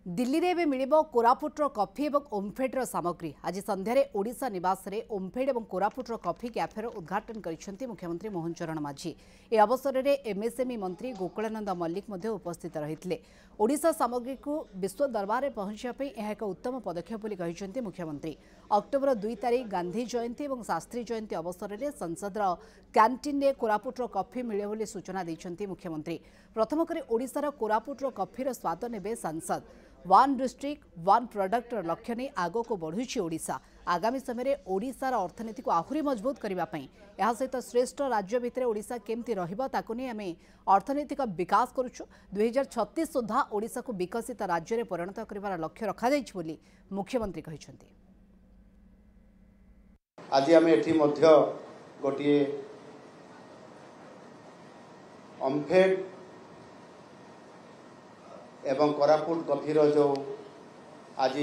दिल्ली रे एबे मिलिबो कोरापुटर कॉफी एवं ओमफेडर सामग्री। आज संध्यारे ओडिशा निवास रे ओमफेड एवं कोरापुटर कॉफी कैफेर उद्घाटन करिसेंती मुख्यमंत्री मोहन चरण माझी। ए अवसर में एमएसएमई मंत्री गोकुलानंद मल्लिक मध्य उपस्थित रहितले। ओडिशा सामग्री को विश्व दरबार में पहुंचा एक उत्तम पदक्षेप बोली कहिसेंती मुख्यमंत्री। अक्टोबर 2 तारिख गांधी जयंती और शास्त्री जयंती अवसर में संसदर कैंटीन में कोरापुटर कॉफी मिले बोली सूचना देइछंती मुख्यमंत्री। प्रथम करे ओडिशार कोरापुटर कॉफीर स्वाद नेबे सांसद। वन डिस्ट्रिक्ट वन प्रोडक्ट लक्ष्य नहीं आग को बढ़ुची ओडिशा। आगामी समय ओडिशार अर्थनीति को आहुरी मजबूत करने सहित श्रेष्ठ राज्य भितर ओडिशा केमती रहिबा ताकू नहीं आम अर्थनैतिक विकास करुचु। 2036 सुधा ओडिशा को विकसित राज्य में परिणत कर लक्ष्य रखा बोली मुख्यमंत्री कहिसेंती। आज आम एठी मध्य गोटे ओमफेड एवं कोरापुट कॉफीर जो आज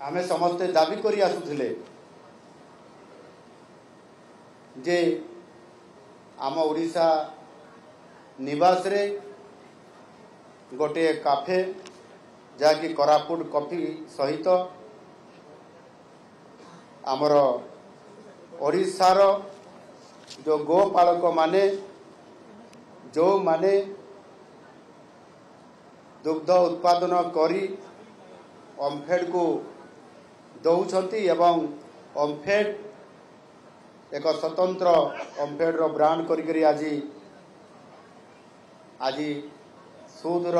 आमे समस्ते दाबी करी आसुथिले जे आम ओडिशा निवास रे गोटे काफे जहाँकि कोरापुट कॉफी सहित आमर ओडिशार जो गोपालक माने जो माने दुग्ध उत्पादन करी ओमफेड को दौरान एवं ओमफेड एक स्वतंत्र ओमफेड रो ब्रांड करी आज सुदूर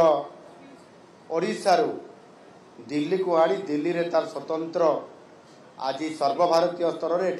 ओडिशा दिल्ली को आनी दिल्ली रे तार स्वतंत्र आज सर्वभारतीय स्तर में